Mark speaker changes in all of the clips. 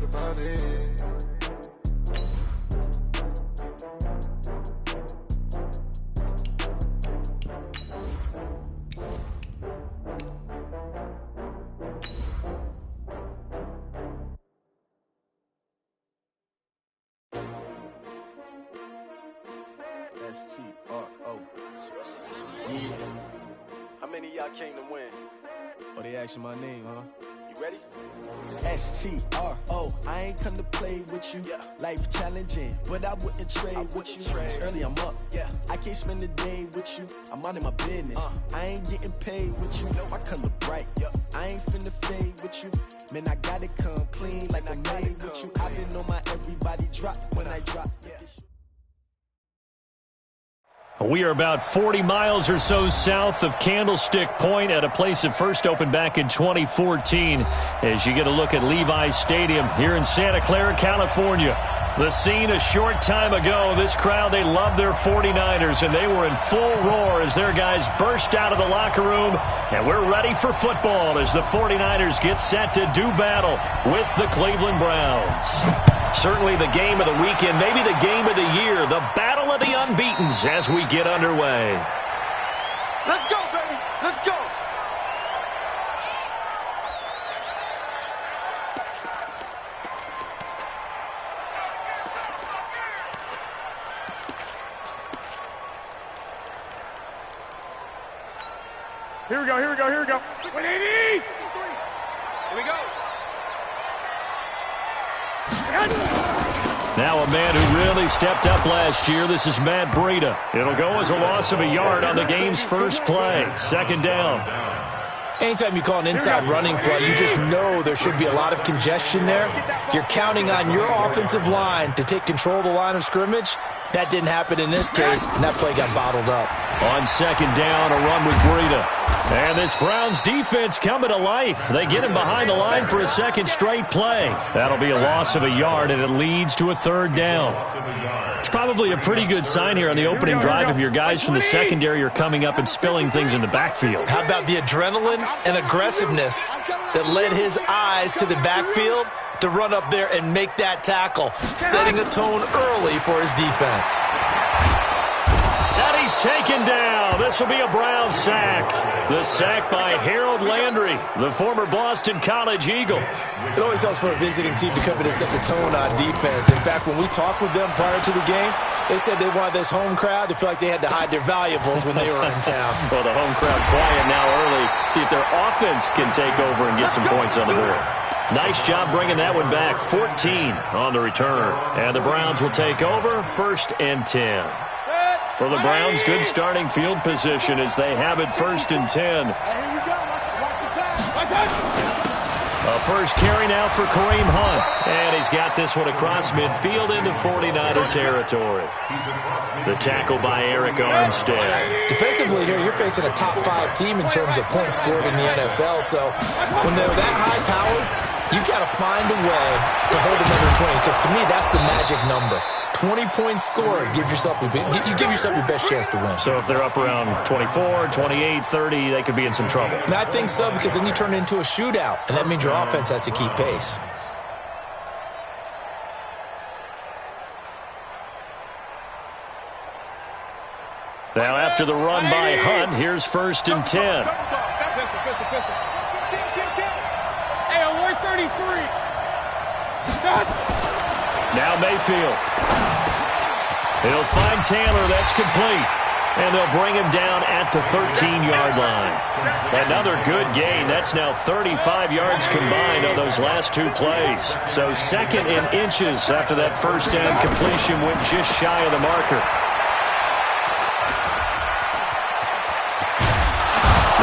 Speaker 1: about it.
Speaker 2: S-T-R-O. Yeah.
Speaker 3: How many of y'all came to win?
Speaker 2: Oh, they asking my name, huh?
Speaker 3: You ready?
Speaker 2: S-T-R-O. I ain't come to play with you.
Speaker 3: Yeah.
Speaker 2: Life challenging, but I wouldn't trade with you. It's early, I'm up.
Speaker 3: Yeah.
Speaker 2: I can't spend the day with you. I'm out of my business. I ain't getting paid with you. My color bright.
Speaker 3: Yep.
Speaker 2: I ain't finna fade with you. Man, I gotta come clean like I made with you. I've been on my everybody drop when I drop.
Speaker 3: Yeah.
Speaker 4: We are about 40 miles or so south of Candlestick Point at a place that first opened back in 2014 as you get a look at Levi's Stadium here in Santa Clara, California. The scene a short time ago, this crowd, they love their 49ers, and they were in full roar as their guys burst out of the locker room, and we're ready for football as the 49ers get set to do battle with the Cleveland Browns. Certainly the game of the weekend, maybe the game of the year, the battle of the unbeatens as we get underway.
Speaker 3: Let's go, baby. Let's go.
Speaker 5: Here we go, here we go, here we go. 180! Here we go.
Speaker 4: Now a man who really stepped up last year. This is Matt Breida. It'll go as a loss of a yard on the game's first play. Second down.
Speaker 6: Anytime you call an inside running play, you just know there should be a lot of congestion there. You're counting on your offensive line to take control of the line of scrimmage. That didn't happen in this case, and that play got bottled up.
Speaker 4: On second down, a run with Breida. And this Browns defense coming to life. They get him behind the line for a second straight play. That'll be a loss of a yard, and it leads to a third down. It's probably a pretty good sign here on the opening drive if your guys from the secondary are coming up and spilling things in the backfield.
Speaker 6: How about the adrenaline and aggressiveness that led his eyes to the backfield to run up there and make that tackle, setting a tone early for his defense.
Speaker 4: And he's taken down. This will be a Brown sack. The sack by Harold Landry, the former Boston College Eagle.
Speaker 6: It always helps for a visiting team to come in and set the tone on defense. In fact, when we talked with them prior to the game, they said they wanted this home crowd to feel like they had to hide their valuables when they were in town.
Speaker 4: Well, the home crowd quiet now early. See if their offense can take over and get some points on the board. Nice job bringing that one back. 14 on the return. And the Browns will take over, 1st and 10. For the Browns, good starting field position as they have it 1st and 10. A first carry now for Kareem Hunt. And he's got this one across midfield into 49er territory. The tackle by Eric Armstead.
Speaker 6: Defensively here, you're facing a top 5 team in terms of points scored in the NFL. So when they're that high-powered, you've got to find a way to hold them under 20. Because to me, that's the magic number. 20-point score, you give yourself your best chance to win.
Speaker 4: So if they're up around 24, 28, 30, they could be in some trouble.
Speaker 6: And I think so, because then you turn it into a shootout, and that means your offense has to keep pace.
Speaker 4: Now after the run by Hunt, here's 1st and 10.
Speaker 5: Hey, on 133.
Speaker 4: Now Mayfield. He'll find Taylor. That's complete. And they'll bring him down at the 13-yard line. Another good gain. That's now 35 yards combined on those last 2 plays. So 2nd in inches after that first down completion went just shy of the marker.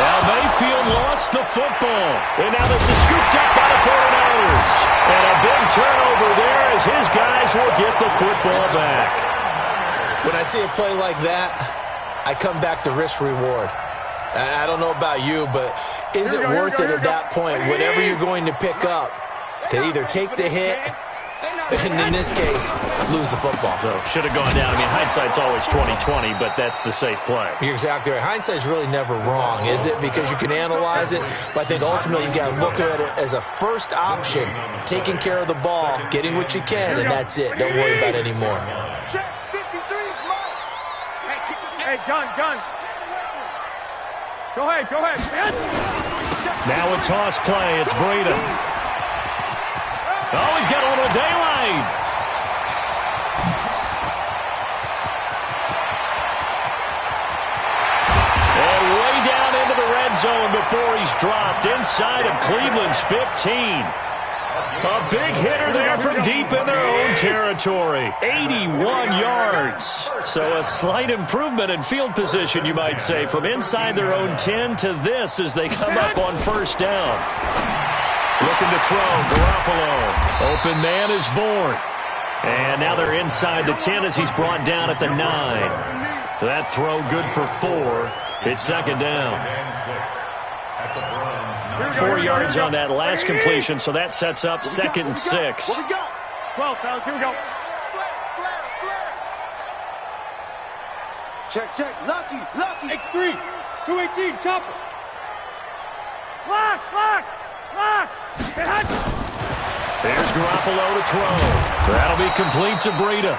Speaker 4: Now Mayfield lost the football. And now this is scooped up by the 49ers. And a big turnover there as his guys will get the football back.
Speaker 6: When I see a play like that, I come back to risk-reward. I don't know about you, but is it worth it at that point, whatever you're going to pick up, to either take the hit And in this case, lose the football.
Speaker 4: So should have gone down. I mean, hindsight's always 20/20, but that's the safe play.
Speaker 6: You're exactly right. Hindsight's really never wrong, is it? Because you can analyze it, but I think ultimately you got to look at it as a first option, taking care of the ball, getting what you can, and that's it. Don't worry about it anymore.
Speaker 5: Hey, gun. Go ahead.
Speaker 4: Now a toss play. It's Breida. Oh, he's got a little daylight. And way down into the red zone before he's dropped inside of Cleveland's 15. A big hitter there from deep in their own territory. 81 yards. So a slight improvement in field position, you might say, from inside their own 10 to this as they come up on first down. Looking to throw, Garoppolo. Open man is born. And now they're inside the 10 as he's brought down at the 9. That throw good for 4. It's second down. 4 yards on that last completion, so that sets up second and 6.
Speaker 5: What we got? 12, fellas, here we go.
Speaker 3: Check. Lucky.
Speaker 5: X3, 218, chopper. Lock.
Speaker 4: There's Garoppolo to throw. That'll be complete to Breida.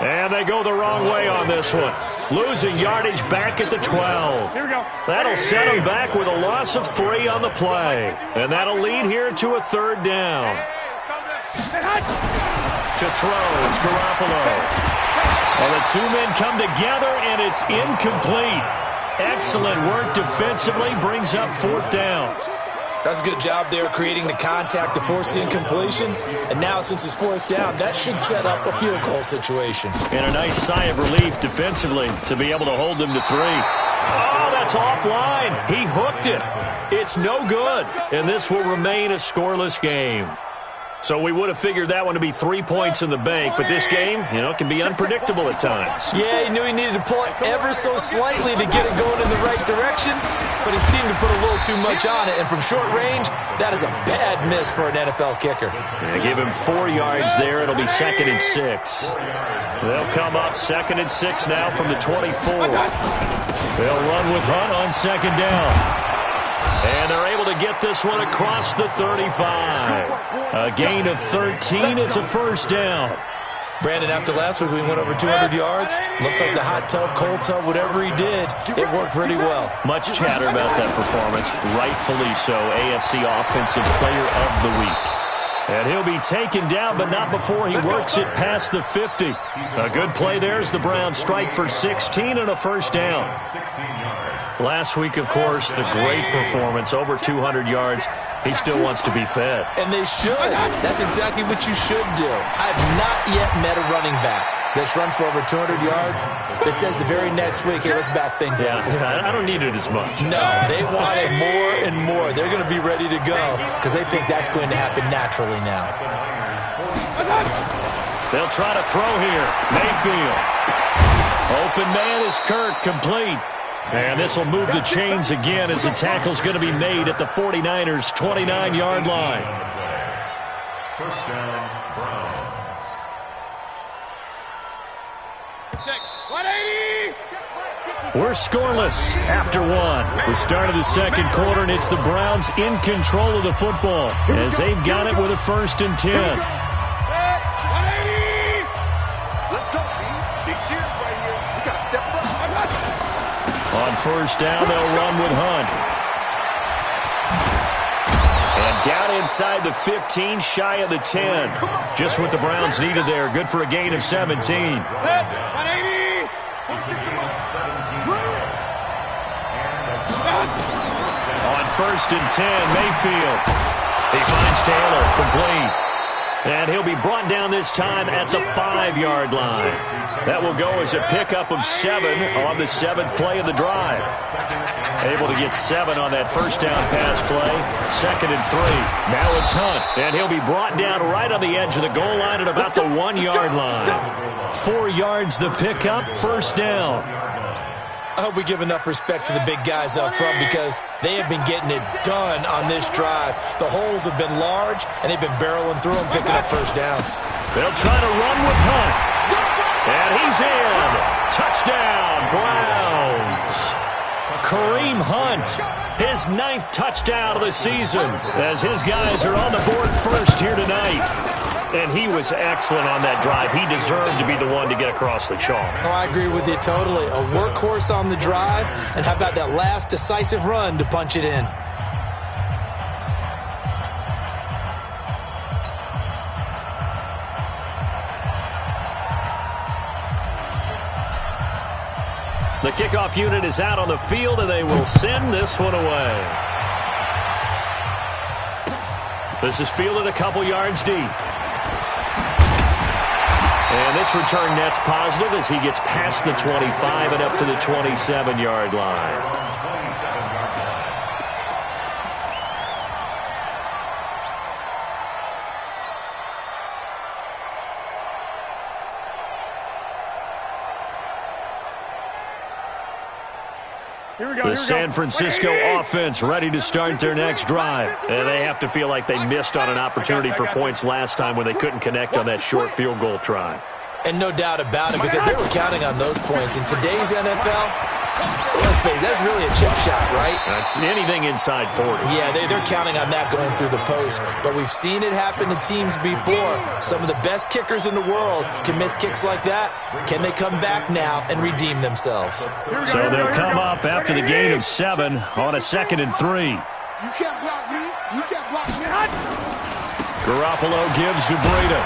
Speaker 4: And they go the wrong way on this one. Losing yardage back at the 12.
Speaker 5: Here we go.
Speaker 4: That'll set them back with a loss of 3 on the play. And that'll lead here to a third down. To throw, it's Garoppolo. Well, the two men come together, and it's incomplete. Excellent work defensively, brings up fourth down.
Speaker 6: That's a good job there creating the contact to force the incompletion. And now, since it's fourth down, that should set up a field goal situation.
Speaker 4: And a nice sigh of relief defensively to be able to hold them to 3. Oh, that's offline. He hooked it. It's no good. And this will remain a scoreless game. So we would have figured that one to be 3 points in the bank, but this game, can be unpredictable at times.
Speaker 6: Yeah, he knew he needed to pull it ever so slightly to get it going in the right direction, but he seemed to put a little too much on it, and from short range, that is a bad miss for an NFL kicker.
Speaker 4: They give him 4 yards there. It'll be second and 6. They'll come up second and 6 now from the 24. They'll run with Hunt on second down. And they're able to get this one across the 35. A gain of 13. It's a first down.
Speaker 6: Brandon, after last week we went over 200 yards. Looks like the hot tub, cold tub, whatever he did, it worked pretty well.
Speaker 4: Much chatter about that performance. Rightfully so. AFC Offensive Player of the Week. And he'll be taken down, but not before he works it past the 50. A good play there as the Browns strike for 16 and a first down. Last week, of course, the great performance, over 200 yards. He still wants to be fed.
Speaker 6: And they should. That's exactly what you should do. I've not yet met a running back that's run for over 200 yards that says the very next week, hey, let's back things up.
Speaker 4: Yeah, I don't need it as much.
Speaker 6: No, they want it more and more. They're going to be ready to go because they think that's going to happen naturally now.
Speaker 4: They'll try to throw here. Mayfield. Open man is Kirk, complete. And this will move the chains again as the tackle's going to be made at the 49ers' 29-yard line.
Speaker 5: First down, Browns. 180.
Speaker 4: We're scoreless after one. The start of the second quarter, and it's the Browns in control of the football as they've got it with a first and 10.
Speaker 5: 180.
Speaker 3: Let's go, B. Big series right here. We got to step up.
Speaker 4: On first down, they'll run with Hunt. And down inside the 15, shy of the 10. Just what the Browns needed there. Good for a gain of 17.
Speaker 5: 180.
Speaker 4: On first and 10, Mayfield. He finds Taylor, complete. And he'll be brought down this time at the 5-yard line. That will go as a pickup of 7 on the 7th play of the drive. Able to get 7 on that first down pass play. Second and 3. Now it's Hunt. And he'll be brought down right on the edge of the goal line at about the 1-yard line. 4 yards the pickup, first down.
Speaker 6: I hope we give enough respect to the big guys up front because they have been getting it done on this drive. The holes have been large, and they've been barreling through them, picking up first downs.
Speaker 4: They'll try to run with Hunt. And he's in. Touchdown, Browns. Kareem Hunt, his 9th touchdown of the season as his guys are on the board first here tonight. And he was excellent on that drive. He deserved to be the one to get across the chalk.
Speaker 6: Oh, I agree with you totally. A workhorse on the drive, and how about that last decisive run to punch it in?
Speaker 4: The kickoff unit is out on the field, and they will send this one away. This is fielded a couple yards deep. And this return net's positive as he gets past the 25 and up to the 27-yard line. The San Francisco offense ready to start their next drive. And they have to feel like they missed on an opportunity for points last time when they couldn't connect on that short field goal try.
Speaker 6: And no doubt about it, because they were counting on those points. In today's NFL, let's face it, that's really a chip shot, right?
Speaker 4: That's anything inside 40.
Speaker 6: Yeah, they're counting on that going through the post. But we've seen it happen to teams before. Some of the best kickers in the world can miss kicks like that. Can they come back now and redeem themselves?
Speaker 4: So they'll come up after the gain of 7 on a 2nd and 3.
Speaker 3: You can't block me. You can't block me.
Speaker 4: Garoppolo gives to Breida.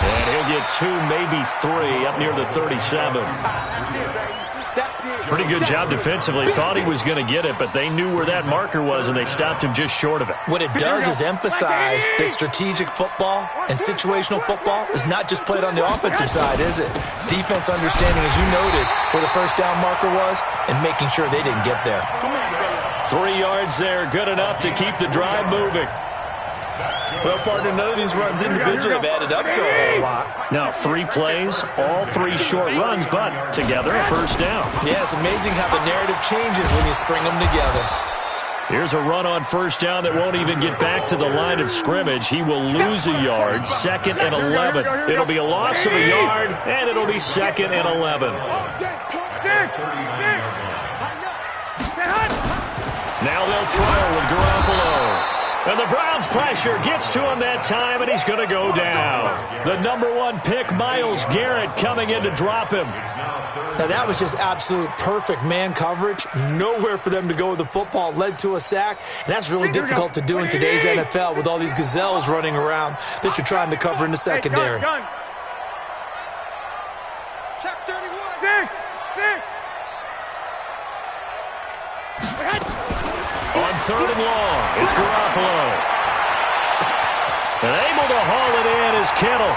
Speaker 4: And he'll get 2, maybe 3, up near the 37. Pretty good job defensively. Thought he was going to get it, but they knew where that marker was, and they stopped him just short of it.
Speaker 6: What it does is emphasize that strategic football and situational football is not just played on the offensive side, is it? Defense understanding, as you noted, where the first down marker was and making sure they didn't get there.
Speaker 4: 3 yards there, good enough to keep the drive moving.
Speaker 6: Well, partner, none of these runs individually have added up to a whole lot.
Speaker 4: Now, 3 plays, all 3 short runs, but together a first down.
Speaker 6: Yeah, it's amazing how the narrative changes when you string them together.
Speaker 4: Here's a run on first down that won't even get back to the line of scrimmage. He will lose a yard, 2nd and 11. It'll be a loss of a yard, and it'll be 2nd and 11. Now they'll throw with Garoppolo. And the Browns pressure gets to him that time, and he's going to go down. The #1 pick, Myles Garrett, coming in to drop him.
Speaker 6: Now, that was just absolute perfect man coverage. Nowhere for them to go with the football. Led to a sack, and that's really difficult to do in today's NFL with all these gazelles running around that you're trying to cover in the secondary.
Speaker 3: Check 31.
Speaker 4: On 3rd and long, it's Garoppolo. And able to haul it in is Kittle.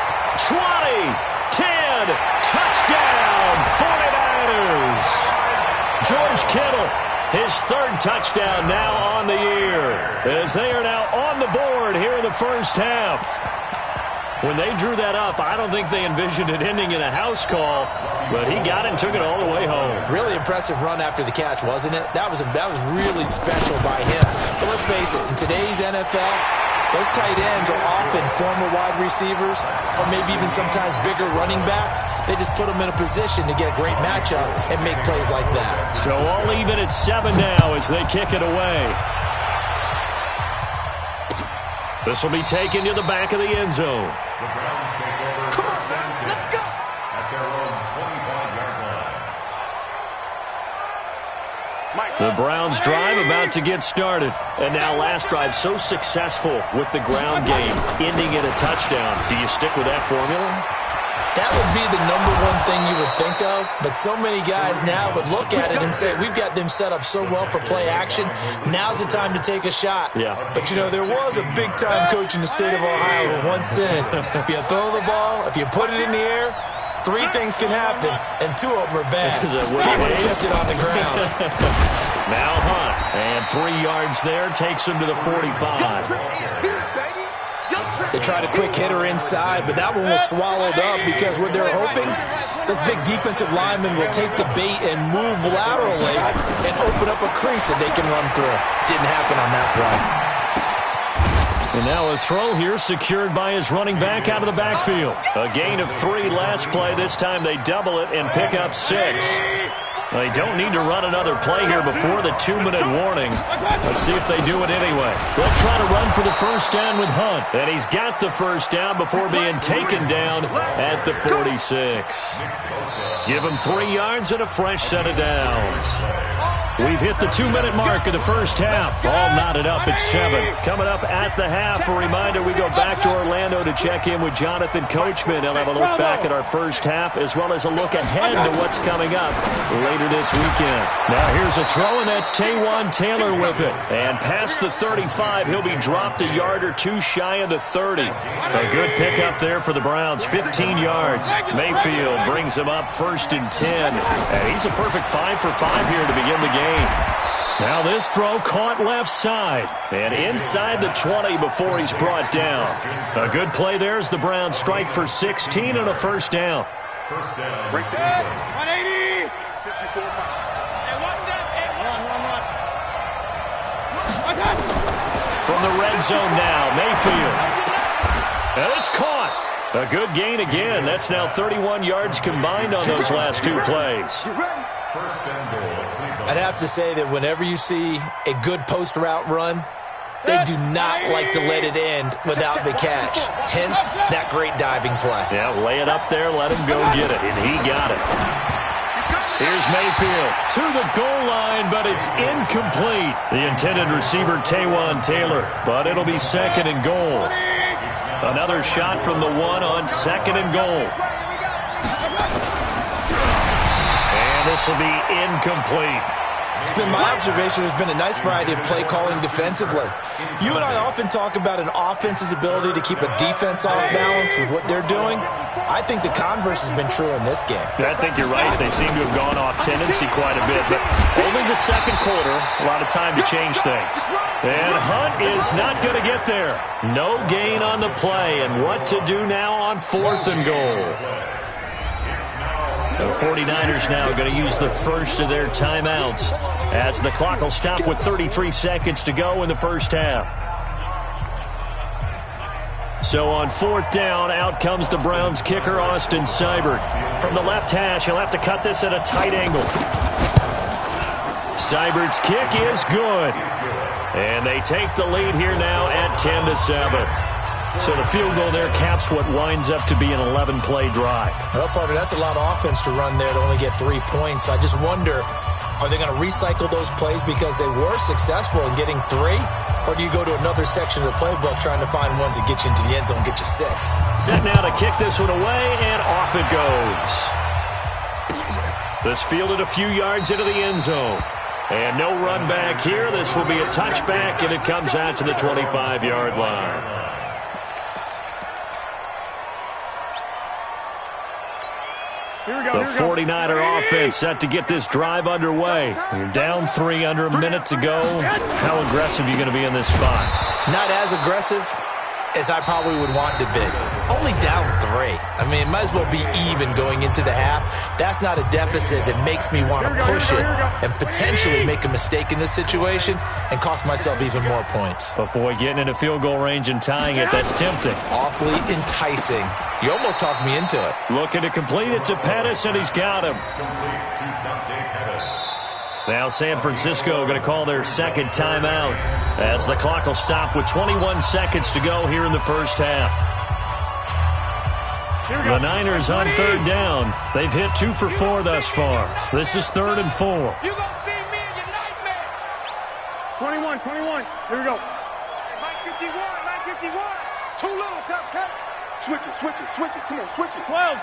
Speaker 4: 20, 10, touchdown, 49ers. George Kittle, his 3rd touchdown now on the year, as they are now on the board here in the first half. When they drew that up, I don't think they envisioned it ending in a house call, but he got it and took it all the way home.
Speaker 6: Really impressive run after the catch, wasn't it? That was really special by him. But let's face it, in today's NFL, those tight ends are often former wide receivers or maybe even sometimes bigger running backs. They just put them in a position to get a great matchup and make plays like that.
Speaker 4: So all even at 7 now as they kick it away. This will be taken to the back of the end zone.
Speaker 3: Come on, let's go. At their own 25-yard line.
Speaker 4: The Browns drive about to get started. And now last drive so successful with the ground game, ending in a touchdown. Do you stick with that formula?
Speaker 6: That would be the #1 thing you would think of, but so many guys now would look at it and say, we've got them set up so well for play action, now's the time to take a shot.
Speaker 4: Yeah.
Speaker 6: But, you know, there was a big-time coach in the state of Ohio who once said, if you throw the ball, if you put it in the air, 3 things can happen, and 2 of them are bad. He would have kissed it on the ground.
Speaker 4: Now Hunt, and 3 yards there, takes him to the 45.
Speaker 3: Your turn is here, baby. Your
Speaker 6: They tried a quick hitter inside, but that one was swallowed up because what they're hoping, this big defensive lineman will take the bait and move laterally and open up a crease that they can run through. Didn't happen on that play.
Speaker 4: And now a throw here secured by his running back out of the backfield. A gain of 3 last play. This time they double it and pick up 6. They don't need to run another play here before the 2-minute warning. Let's see if they do it anyway. They'll try to run for the first down with Hunt. And he's got the first down before being taken down at the 46. Give him 3 yards and a fresh set of downs. We've hit the 2-minute mark of the first half. All knotted up at 7. Coming up at the half, a reminder, we go back to Orlando to check in with Jonathan Coachman. He'll have a look back at our first half as well as a look ahead to what's coming up later this weekend. Now here's a throw, and that's Taywan Taylor with it. And past the 35, he'll be dropped a yard or 2 shy of the 30. A good pickup there for the Browns, 15 yards. Mayfield brings him up 1st and 10. And he's a perfect 5 for 5 here to begin the game. Now this throw caught left side and inside the 20 before he's brought down. A good play there as the Browns strike for 16 and a first down.
Speaker 3: Break that.
Speaker 5: 180.
Speaker 4: From the red zone now, Mayfield. And it's caught. A good gain again. That's now 31 yards combined on those last 2 plays.
Speaker 6: I'd have to say that whenever you see a good post route run, they do not like to let it end without the catch. Hence, that great diving play.
Speaker 4: Yeah, lay it up there, let him go get it, and he got it. Here's Mayfield to the goal line, but it's incomplete. The intended receiver, Taywan Taylor, but it'll be 2nd and goal. Another shot from the 1 on 2nd and goal. This will be incomplete.
Speaker 6: It's been my observation there's been a nice variety of play calling defensively. You and I often talk about an offense's ability to keep a defense off balance with what they're doing. I think the converse has been true in this game.
Speaker 4: I think you're right. They seem to have gone off tendency quite a bit, but only the 2nd quarter, a lot of time to change things. And Hunt is not going to get there. No gain on the play, and what to do now on 4th and goal. The 49ers now going to use the first of their timeouts as the clock will stop with 33 seconds to go in the first half. So on 4th down, out comes the Browns kicker, Austin Seibert. From the left hash, he'll have to cut this at a tight angle. Seibert's kick is good. And they take the lead here now at 10-7. So the field goal there caps what winds up to be an 11-play drive.
Speaker 6: Well, partner, that's a lot of offense to run there to only get 3 points. So I just wonder, are they going to recycle those plays because they were successful in getting 3? Or do you go to another section of the playbook trying to find ones that get you into the end zone and get you 6?
Speaker 4: Set now to kick this one away, and off it goes. This fielded a few yards into the end zone. And no run back here. This will be a touchback, and it comes out to the 25-yard line. The 49er offense set to get this drive underway. You're down 3 under a minute to go. How aggressive are you going to be in this spot?
Speaker 6: Not as aggressive as I probably would want to be. Only down 3. I mean, it might as well be even going into the half. That's not a deficit that makes me want to push it and potentially make a mistake in this situation and cost myself even more points.
Speaker 4: But, boy, getting into field goal range and tying it, that's tempting.
Speaker 6: Awfully enticing. You almost talked me into it.
Speaker 4: Looking to complete it to Pettis, and he's got him. Now San Francisco going to call their 2nd timeout as the clock will stop with 21 seconds to go here in the first half. The Niners on 3rd down. They've hit 2 for 4 thus far. This is 3rd and 4.
Speaker 5: You gonna see me in your nightmare. 21. Here we go.
Speaker 3: 951. Too little, cut. Switch it. Come on, switch it.
Speaker 5: 12.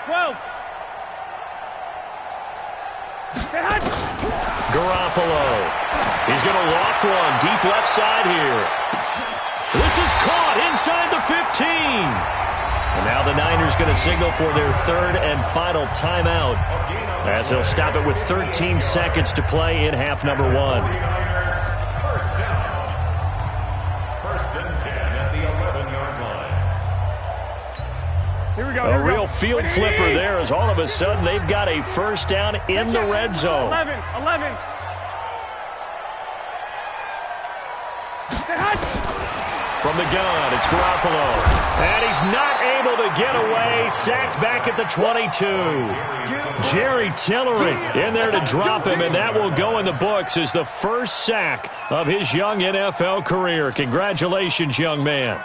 Speaker 4: Garoppolo. He's going to loft one deep left side here. This is caught inside the 15. And now the Niners going to signal for their 3rd and final timeout as they'll stop it with 13 seconds to play in half number 1.
Speaker 1: First and 10 at the 11-yard line.
Speaker 4: field flipper there as all of a sudden they've got a first down in the red zone.
Speaker 5: 11.
Speaker 4: From the gun, it's Garoppolo. And he's not able to get away. Sacked back at the 22. Jerry Tillery in there to drop him, and that will go in the books as the first sack of his young NFL career. Congratulations, young man.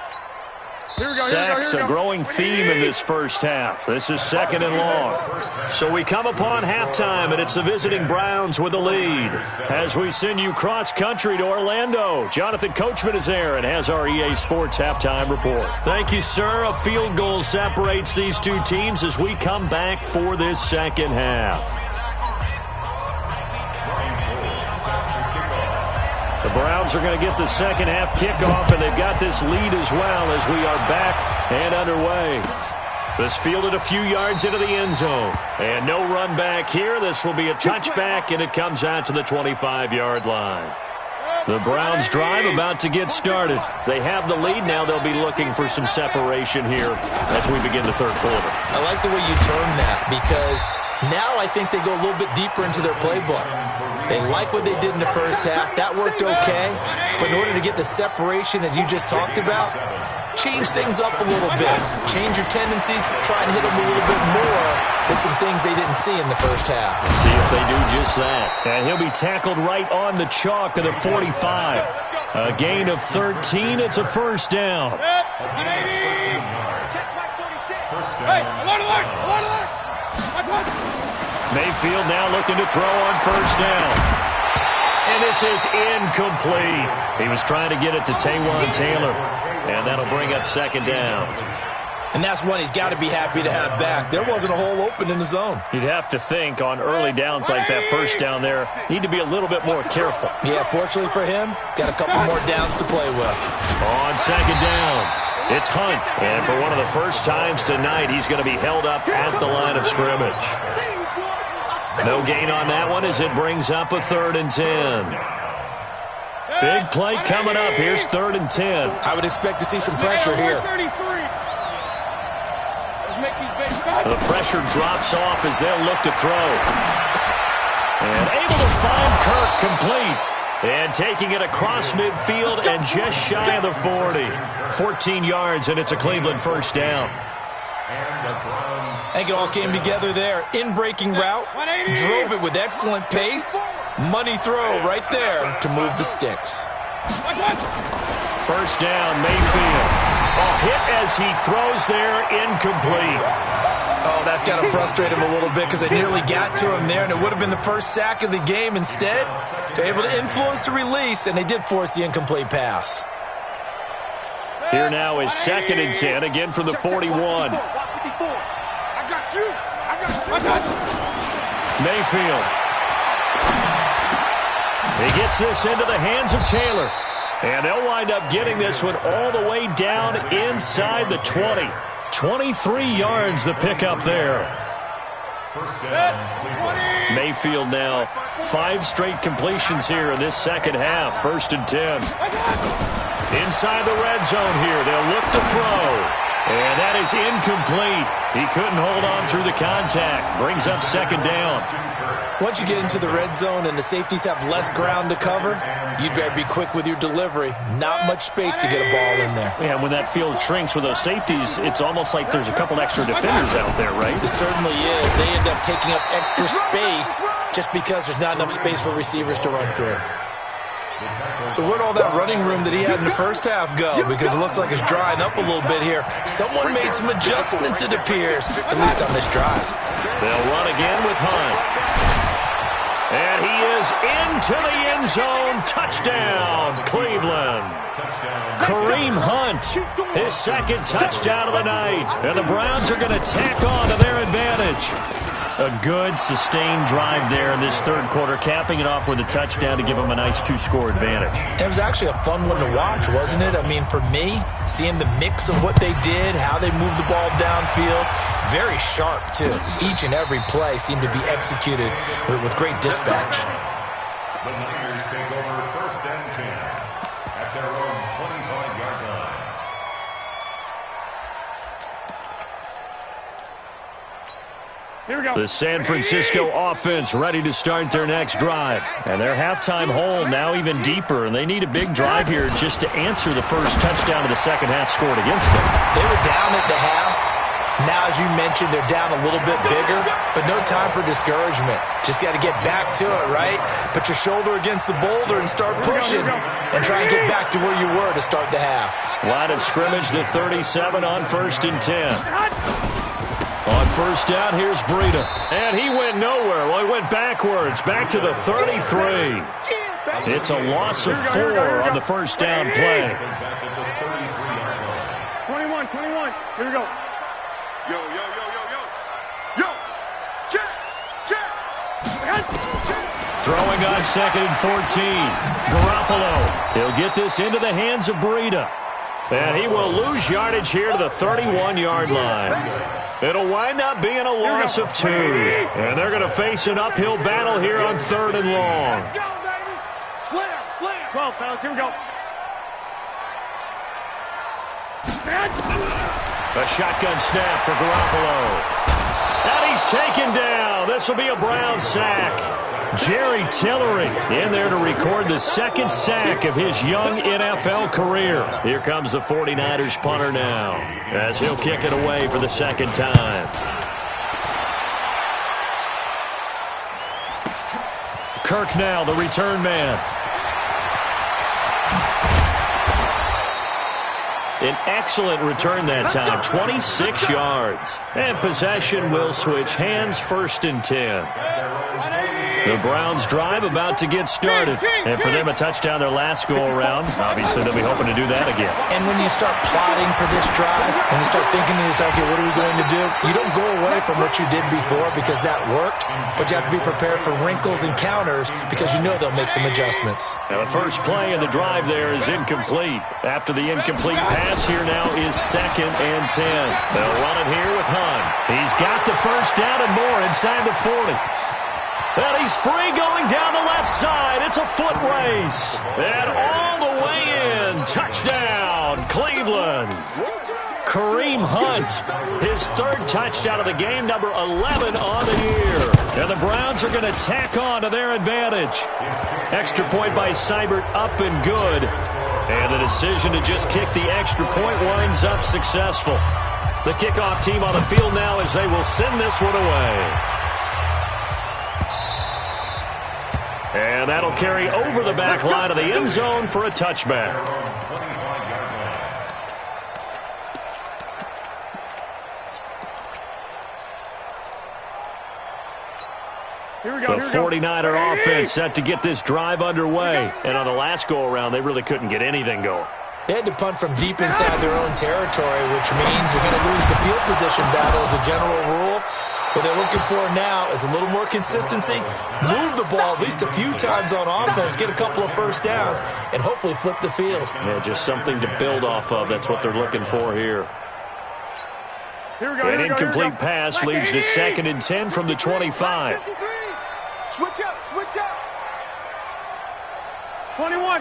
Speaker 4: Sacks, a growing theme in this first half. This is 2nd and long. So we come upon halftime, and it's the visiting Browns with the lead. As we send you cross-country to Orlando, Jonathan Coachman is there and has our EA Sports halftime report. Thank you, sir. A field goal separates these two teams as we come back for this second half. The Browns are going to get the second half kickoff, and they've got this lead as well as we are back and underway. This fielded a few yards into the end zone. And no run back here. This will be a touchback, and it comes out to the 25-yard line. The Browns drive about to get started. They have the lead. Now they'll be looking for some separation here as we begin the third quarter.
Speaker 6: I like the way you term that because now I think they go a little bit deeper into their playbook. They like what they did in the first half. That worked okay. But in order to get the separation that you just talked about, change things up a little bit. Change your tendencies. Try and hit them a little bit more with some things they didn't see in the first half.
Speaker 4: See if they do just that. And he'll be tackled right on the chalk of the 45. A gain of 13. It's a first down. Mayfield now looking to throw on first down. And this is incomplete. He was trying to get it to Taywan Taylor. And that'll bring up second down.
Speaker 6: And that's one he's got to be happy to have back. There wasn't a hole open in the zone.
Speaker 4: You'd have to think on early downs like that first down there, need to be a little bit more careful.
Speaker 6: Yeah, fortunately for him, got a couple more downs to play with.
Speaker 4: On second down, it's Hunt. And for one of the first times tonight, he's going to be held up at the line of scrimmage. No gain on that one as it brings up a 3rd and 10. Big play coming up. Here's 3rd and 10.
Speaker 6: I would expect to see some pressure here.
Speaker 4: The pressure drops off as they'll look to throw. And able to find Kirk complete. And taking it across midfield and just shy of the 40. 14 yards, and it's a Cleveland first down.
Speaker 6: I think it all came together there. In-breaking route, drove it with excellent pace. Money throw right there to move the sticks.
Speaker 4: First down, Mayfield. Hit as he throws there, incomplete.
Speaker 6: Oh, that's got to frustrate him a little bit because they nearly got to him there, and it would have been the first sack of the game. Instead, they're able to influence the release, and they did force the incomplete pass.
Speaker 4: Here now is 2nd and 10, again from the 41. Mayfield. He gets this into the hands of Taylor. And they'll wind up getting this one all the way down inside the 20. 23 yards the pickup there. Mayfield now 5 straight completions here in this second half. 1st and 10. Inside the red zone here. They'll look to throw. And that is incomplete. He couldn't hold on through the contact. Brings up second down.
Speaker 6: Once you get into the red zone and the safeties have less ground to cover, you'd better be quick with your delivery. Not much space to get a ball in there.
Speaker 4: Yeah, when that field shrinks with those safeties, it's almost like there's a couple extra defenders out there, right?
Speaker 6: It certainly is. They end up taking up extra space just because there's not enough space for receivers to run through. So where'd all that running room that he had in the first half go? Because it looks like it's drying up a little bit here. Someone made some adjustments, it appears, at least on this drive.
Speaker 4: They'll run again with Hunt. And he is into the end zone. Touchdown, Cleveland. Kareem Hunt, his 2nd touchdown of the night. And the Browns are going to tack on to their advantage. A good, sustained drive there in this third quarter, capping it off with a touchdown to give them a nice 2-score advantage.
Speaker 6: It was actually a fun one to watch, wasn't it? I mean, for me, seeing the mix of what they did, how they moved the ball downfield, very sharp, too. Each and every play seemed to be executed with great dispatch.
Speaker 1: The Niners take over 1st and 10 at their own 25-yard line.
Speaker 5: Here we go.
Speaker 4: The San Francisco offense ready to start their next drive. And their halftime hole now even deeper, and they need a big drive here just to answer the first touchdown of the second half scored against them.
Speaker 6: They were down at the half. Now, as you mentioned, they're down a little bit bigger, but no time for discouragement. Just got to get back to it, right? Put your shoulder against the boulder and start pushing and try and get back to where you were to start the half.
Speaker 4: Line of scrimmage, the 37 on 1st and 10. On first down, here's Breida. And he went nowhere. Well, he went backwards, back to the 33. It's a loss of 4 on the first down play.
Speaker 5: 21. Here we go.
Speaker 3: Yo, yo, yo, yo, yo. Yo. Check.
Speaker 4: Throwing on 2nd and 14. Garoppolo. He'll get this into the hands of Breida. And he will lose yardage here to the 31-yard line. It'll wind up being a loss of 2. And they're going to face an uphill battle here on 3rd and long.
Speaker 3: Let's go, baby. Slam.
Speaker 5: 12, fellas. Here we go.
Speaker 4: A shotgun snap for Garoppolo. And he's taken down. This will be a Brown sack. Jerry Tillery in there to record the second sack of his young NFL career. Here comes the 49ers punter now as he'll kick it away for the second time. Kirk now, the return man. An excellent return that time, 26 yards. And possession will switch hands, 1st and 10. The Browns drive about to get started. And for them, a touchdown their last go-around. Obviously, they'll be hoping to do that again.
Speaker 6: And when you start plotting for this drive, when you start thinking to yourself, okay, what are we going to do? You don't go away from what you did before because that worked, but you have to be prepared for wrinkles and counters because you know they'll make some adjustments.
Speaker 4: Now, the first play of the drive there is incomplete. After the incomplete pass, here now is 2nd and 10. They'll run it here with Hunt. He's got the first down and more inside the 40. And he's free going down the left side. It's a foot race. And all the way in. Touchdown, Cleveland. Kareem Hunt, his 3rd touchdown of the game, number 11 on the year. And the Browns are going to tack on to their advantage. Extra point by Seibert, up and good. And the decision to just kick the extra point winds up successful. The kickoff team on the field now as they will send this one away. And that'll carry over the back line of the end zone for a touchback. The 49er offense set to get this drive underway. And on the last go-around, they really couldn't get anything going.
Speaker 6: They had to punt from deep inside their own territory, which means you're going to lose the field position battle as a general rule. What they're looking for now is a little more consistency, move the ball at least a few times on offense, get a couple of first downs, and hopefully flip the field.
Speaker 4: Yeah, just something to build off of. That's what they're looking for here. An incomplete pass leads to 2nd and 10 from the 25.
Speaker 3: Switch up.
Speaker 5: 21.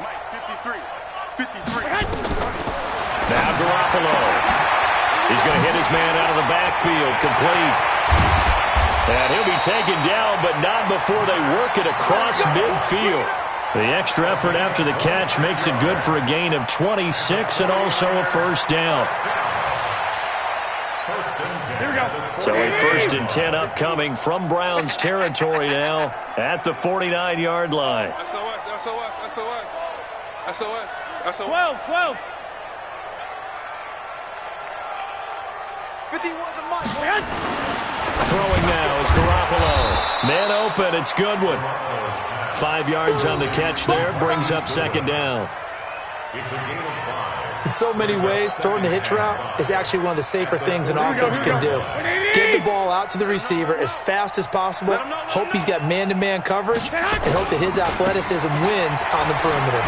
Speaker 3: Mike, 53.
Speaker 4: Now Garoppolo. He's going to hit his man out of the backfield, complete. And he'll be taken down, but not before they work it across midfield. The extra effort after the catch makes it good for a gain of 26 and also a first down.
Speaker 5: Here we go.
Speaker 4: So a 1st and 10 upcoming from Browns territory now at the 49-yard line.
Speaker 3: SOS.
Speaker 5: 12.
Speaker 3: 51 to Mike.
Speaker 4: Throwing now is Garoppolo. Man open, it's Goodwin. 5 yards on the catch there, brings up 2nd down.
Speaker 6: In so many ways, throwing the hitch route is actually one of the safer things an offense can do. Get the ball out to the receiver as fast as possible, hope he's got man-to-man coverage, and hope that his athleticism wins on the perimeter.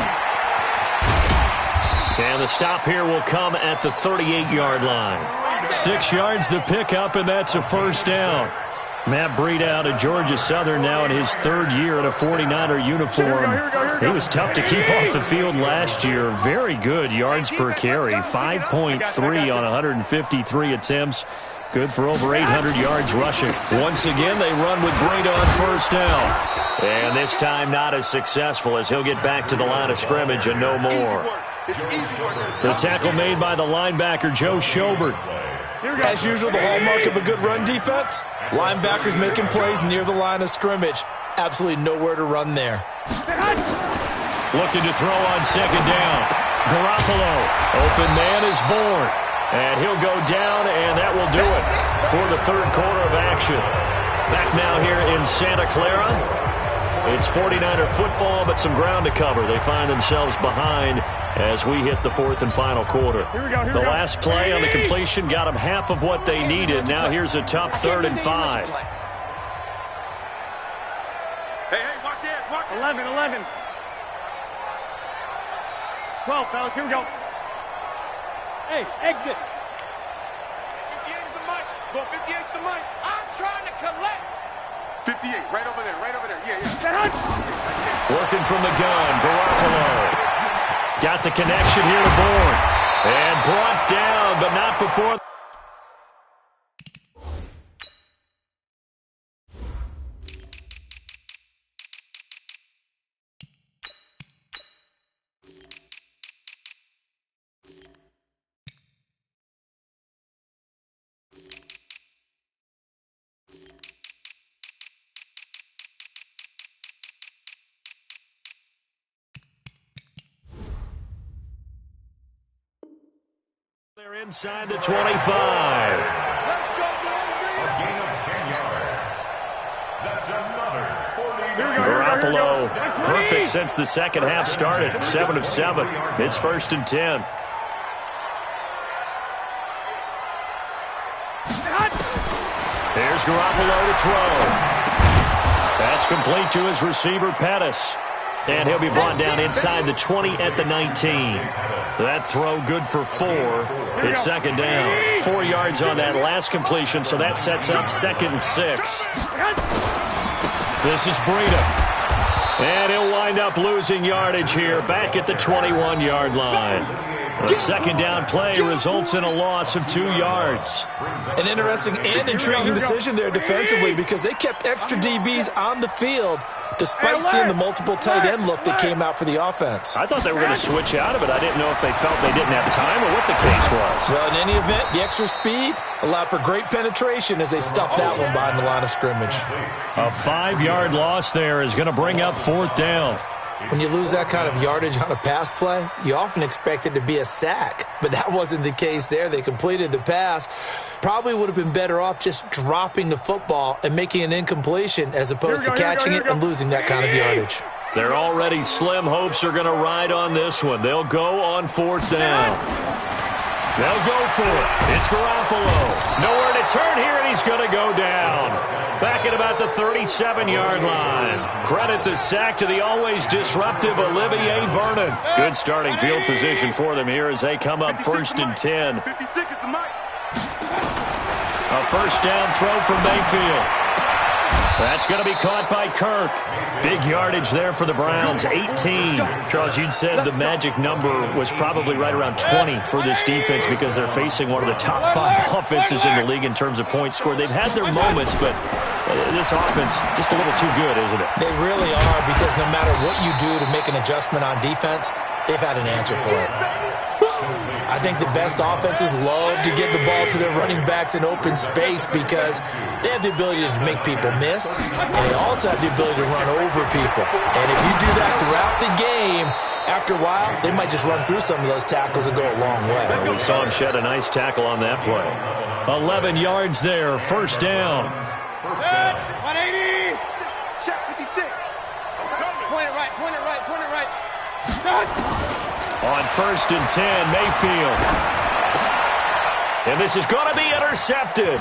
Speaker 4: And the stop here will come at the 38-yard line. 6 yards the pickup, and that's a first down. Matt Breida out of Georgia Southern now in his 3rd year in a 49er uniform. He was tough to keep off the field last year. Very good yards per carry, 5.3 on 153 attempts. Good for over 800 yards rushing. Once again, they run with Breida on first down. And this time not as successful as he'll get back to the line of scrimmage and no more. The tackle made by the linebacker, Joe Schobert.
Speaker 6: As usual, the hallmark of a good run defense, linebackers making plays near the line of scrimmage. Absolutely nowhere to run there.
Speaker 4: Looking to throw on second down. Garoppolo. Open man is born. And he'll go down, and that will do it for the third quarter of action. Back now here in Santa Clara. It's 49er football, but some ground to cover. They find themselves behind as we hit the fourth and final quarter. The last play on the completion got them half of what they needed. Now here's a tough 3rd and 5.
Speaker 3: Hey, watch it, watch it.
Speaker 5: 11. 12, fellas, here we go. Hey, exit.
Speaker 3: 58 is the mic. Go 58 is the mic.
Speaker 7: I'm trying to collect.
Speaker 3: 58, right over there. Yeah.
Speaker 4: Working from the gun, Garoppolo. Got the connection here to Bourne. And brought down, but not before. They're inside the 25.
Speaker 1: A gain of 10 yards. That's another 40.
Speaker 4: Garoppolo, perfect since the second half started. 7 of 7. It's 1st and 10. Here's Garoppolo to throw. That's complete to his receiver, Pettis. And he'll be brought down inside the 20 at the 19. That throw good for 4. It's second down. 4 yards on that last completion, so that sets up 2nd and 6. This is Breida. And he'll wind up losing yardage here back at the 21-yard line. The second down play results in a loss of 2 yards.
Speaker 6: An interesting and intriguing decision there defensively because they kept extra DBs on the field despite seeing the multiple tight end look that came out for the offense.
Speaker 4: I thought they were going to switch out of it. I didn't know if they felt they didn't have time or what the case was.
Speaker 6: Well, in any event, the extra speed allowed for great penetration as they stuffed that one behind the line of scrimmage.
Speaker 4: A 5-yard loss there is going to bring up 4th down.
Speaker 6: When you lose that kind of yardage on a pass play, you often expect it to be a sack. But that wasn't the case there. They completed the pass. Probably would have been better off just dropping the football and making an incompletion as opposed to catching it and losing that kind of yardage.
Speaker 4: Their already slim hopes are going to ride on this one. They'll go on 4th down. They'll go for it. It's Garoppolo. Nowhere to turn here, and he's going to go down. Back at about the 37-yard line. Credit the sack to the always disruptive Olivier Vernon. Good starting field position for them here as they come up 1st and 10.
Speaker 3: 56 is the mic.
Speaker 4: A first down throw from Mayfield. That's going to be caught by Kirk. Big yardage there for the Browns, 18. Charles, you'd said the magic number was probably right around 20 for this defense because they're facing one of the top 5 offenses in the league in terms of points scored. They've had their moments, but this offense just a little too good, isn't it?
Speaker 6: They really are because no matter what you do to make an adjustment on defense, they've had an answer for it. I think the best offenses love to get the ball to their running backs in open space because they have the ability to make people miss, and they also have the ability to run over people. And if you do that throughout the game, after a while, they might just run through some of those tackles and go a long way.
Speaker 4: Well, we saw him shed a nice tackle on that play. 11 yards there, first down.
Speaker 5: 180.
Speaker 3: Check 56.
Speaker 5: Point it right.
Speaker 4: On 1st and 10, Mayfield. And this is going to be intercepted.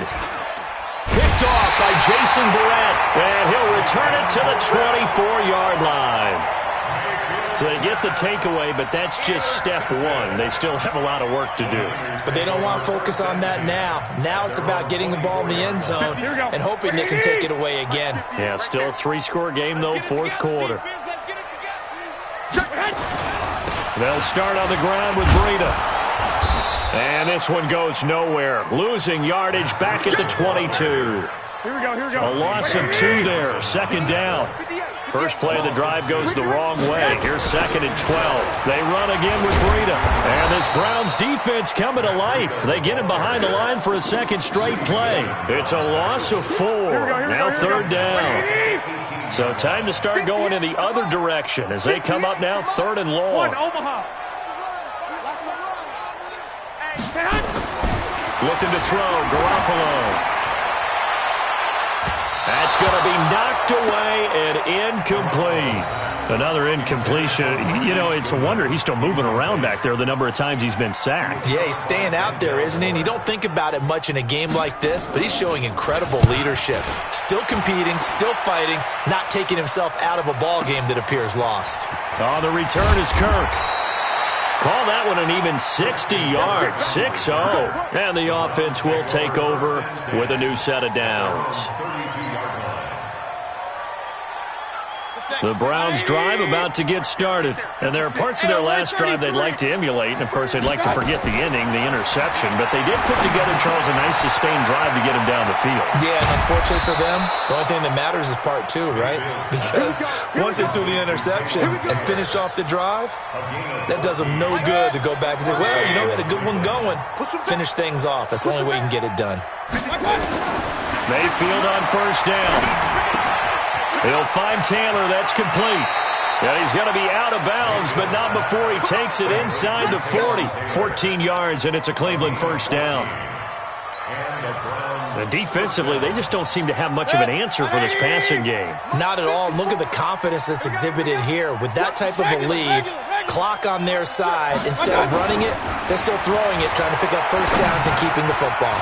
Speaker 4: Picked off by Jason Verrett. And he'll return it to the 24-yard line. So they get the takeaway, but that's just step 1. They still have a lot of work to do.
Speaker 6: But they don't want to focus on that now. Now it's about getting the ball in the end zone and hoping they can take it away again.
Speaker 4: Yeah, still a 3-score game, though, 4th quarter. They'll start on the ground with Breida. And this one goes nowhere. Losing yardage back at the 22.
Speaker 5: Here we go.
Speaker 4: A loss of 2 there. 2nd down. First play of the drive goes the wrong way. Here's 2nd and 12. They run again with Breida. And this Browns defense coming to life. They get him behind the line for a 2nd straight play. It's a loss of 4. Now 3rd down. So time to start going in the other direction as they come up now 3rd and long. Looking to throw, Garoppolo. That's going to be knocked away and incomplete. Another incompletion. You know, it's a wonder he's still moving around back there the number of times he's been sacked.
Speaker 6: Yeah, he's staying out there, isn't he? And you don't think about it much in a game like this, but he's showing incredible leadership. Still competing, still fighting, not taking himself out of a ball game that appears lost.
Speaker 4: On the return is Kirk. Call that one an even 60 yards, 6-0. And the offense will take over with a new set of downs. The Browns drive about to get started. And there are parts of their last drive they'd like to emulate. And, of course, they'd like to forget the ending, the interception. But they did put together, Charles, a nice sustained drive to get him down the field.
Speaker 6: Yeah, and unfortunately for them, the only thing that matters is part 2, right? Because once they threw the interception and finished off the drive, that does them no good to go back and say, well, you know, we had a good one going. Finish things off. That's the only way you can get it done.
Speaker 4: Mayfield on 1st down. He'll find Taylor. That's complete. And he's going to be out of bounds, but not before he takes it inside the 40. 14 yards, and it's a Cleveland 1st down. And defensively, they just don't seem to have much of an answer for this passing game.
Speaker 6: Not at all. Look at the confidence that's exhibited here. With that type of a lead, clock on their side, instead of running it, they're still throwing it, trying to pick up 1st downs and keeping the football.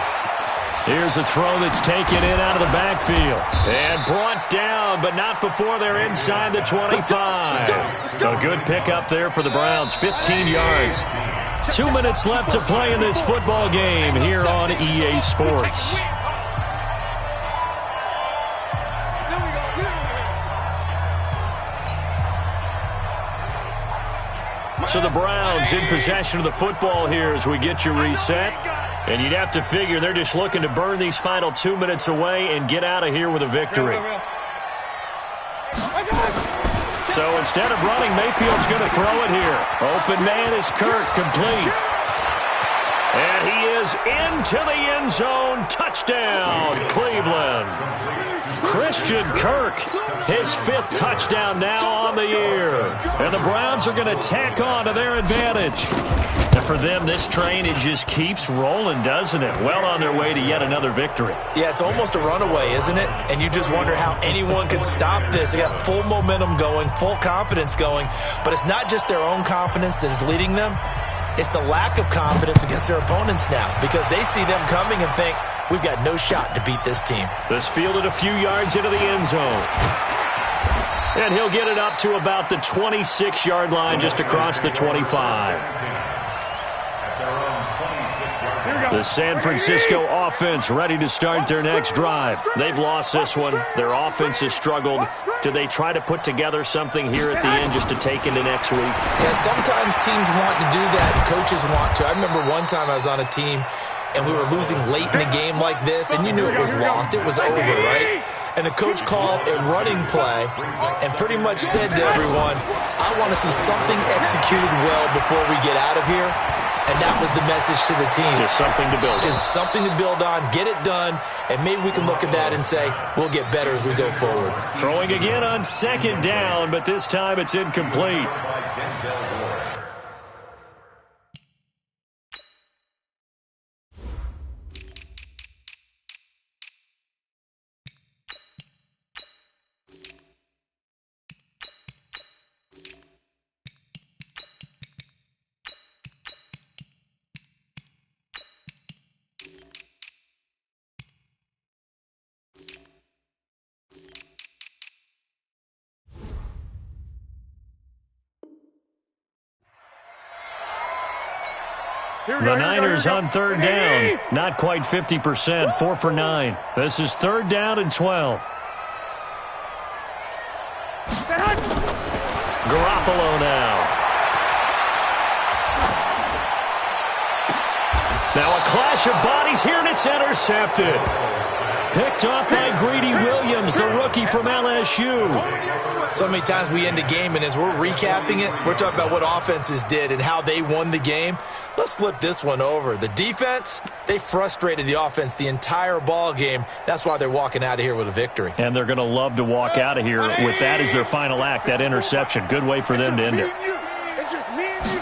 Speaker 4: Here's a throw that's taken in out of the backfield. And brought down, but not before they're inside the 25. A good pickup there for the Browns, 15 yards. 2 minutes left to play in this football game here on EA Sports. So the Browns in possession of the football here as we get you reset. And you'd have to figure they're just looking to burn these final 2 minutes away and get out of here with a victory. So instead of running, Mayfield's going to throw it here. Open man is Kirk, complete. And he is into the end zone. Touchdown, Cleveland. Christian Kirk, his 5th touchdown now on the year. And the Browns are going to tack on to their advantage. And for them, this train, it just keeps rolling, doesn't it? Well on their way to yet another victory.
Speaker 6: Yeah, it's almost a runaway, isn't it? And you just wonder how anyone could stop this. They got full momentum going, full confidence going. But it's not just their own confidence that is leading them. It's the lack of confidence against their opponents now because they see them coming and think, we've got no shot to beat this team.
Speaker 4: This fielded a few yards into the end zone. And he'll get it up to about the 26-yard line just across the 25. The San Francisco offense ready to start their next drive. They've lost this one. Their offense has struggled. Do they try to put together something here at the end just to take into next week?
Speaker 6: Yeah, sometimes teams want to do that. Coaches want to. I remember one time I was on a team and we were losing late in the game like this, and you knew it was lost. It was over, right? And the coach called a running play and pretty much said to everyone, I want to see something executed well before we get out of here. And that was the message to the team.
Speaker 4: Just something to build on.
Speaker 6: Just something to build on, get it done, and maybe we can look at that and say, we'll get better as we go forward.
Speaker 4: Throwing again on 2nd down, but this time it's incomplete. The Niners on 3rd down. Not quite 50%. 4 for 9. This is 3rd down and 12. Garoppolo now. clash of bodies here, and it's intercepted. Picked up by Greedy Williams, the rookie from LSU.
Speaker 6: So many times we end a game, and as we're recapping it, we're talking about what offenses did and how they won the game. Let's flip this one over. The defense, they frustrated the offense the entire ball game. That's why they're walking out of here with a victory.
Speaker 4: And they're going to love to walk out of here with that as their final act, that interception. Good way for them to end it.
Speaker 3: It's just me and you.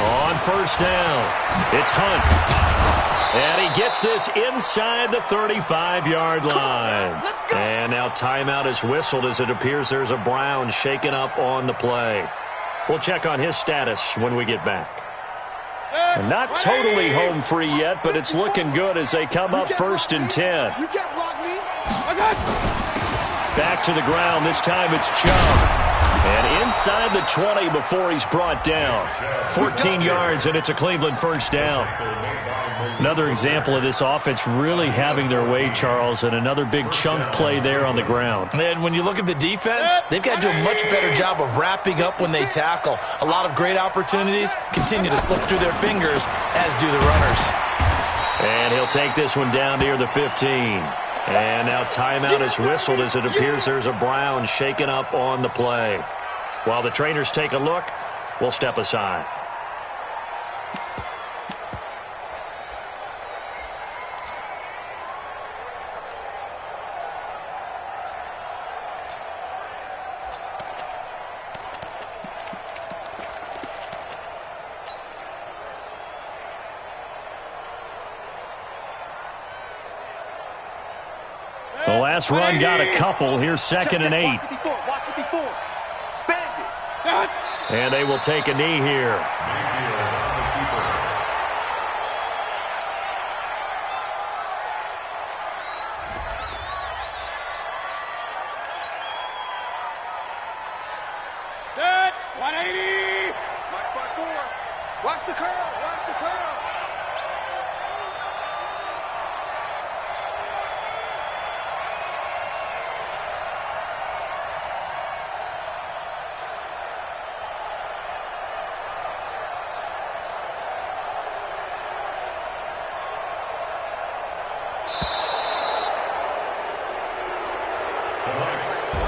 Speaker 4: On first down, it's Hunt. And he gets this inside the 35-yard line. And now timeout is whistled as it appears there's a Brown shaken up on the play. We'll check on his status when we get back. And not totally home free yet, but it's looking good as they come up 1st and 10.
Speaker 3: You can't block me.
Speaker 4: Back to the ground. This time it's Chubb. And inside the 20 before he's brought down. 14 yards, and it's a Cleveland first down. Another example of this offense really having their way, Charles, and another big chunk play there on the ground.
Speaker 6: And when you look at the defense, they've got to do a much better job of wrapping up when they tackle. A lot of great opportunities continue to slip through their fingers, as do the runners.
Speaker 4: And he'll take this one down near the 15. And now timeout is whistled as it appears there's a Brown shaken up on the play. While the trainers take a look, we'll step aside. The last run got a couple. Here's 2nd and 8. And they will take a knee here.
Speaker 5: Set. 180.
Speaker 3: March by 4. Watch the curl. Watch the curl.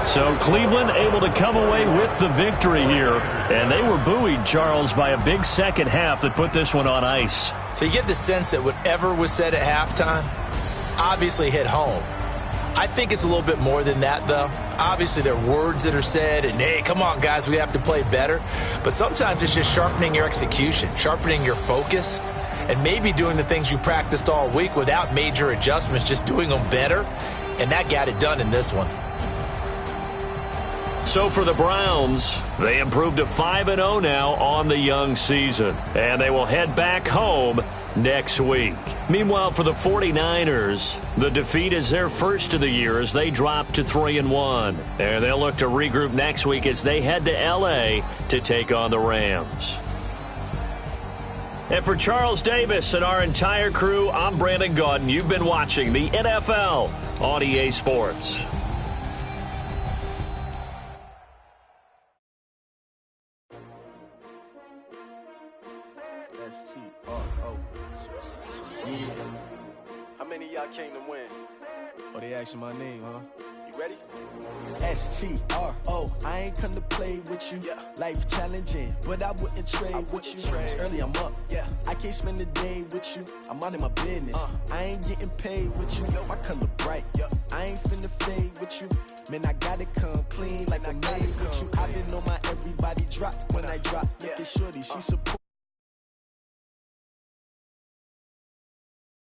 Speaker 4: So Cleveland able to come away with the victory here. And they were buoyed, Charles, by a big second half that put this one on ice.
Speaker 6: So you get the sense that whatever was said at halftime obviously hit home. I think it's a little bit more than that, though. Obviously, there are words that are said, and, hey, come on, guys, we have to play better. But sometimes it's just sharpening your execution, sharpening your focus, and maybe doing the things you practiced all week without major adjustments, just doing them better. And that got it done in this one.
Speaker 4: So for the Browns, they improved to 5-0 now on the young season. And they will head back home next week. Meanwhile, for the 49ers, the defeat is their first of the year as they drop to 3-1. And they'll look to regroup next week as they head to L.A. to take on the Rams. And for Charles Davis and our entire crew, I'm Brandon Gaudin. You've been watching the NFL on EA Sports.
Speaker 2: How many of y'all came to win? Oh, they asking my name, huh? You ready? S-T-R-O, I ain't come to play with you. Yeah. Life challenging, but I wouldn't trade with you. It's early, I'm up. Yeah. I can't spend the day with you. I'm out of my business. I ain't getting paid with you. My color bright. I ain't finna fade with you. Man, I gotta come clean like I made with you. I been on my everybody drop when I drop. Look at shorty, she support.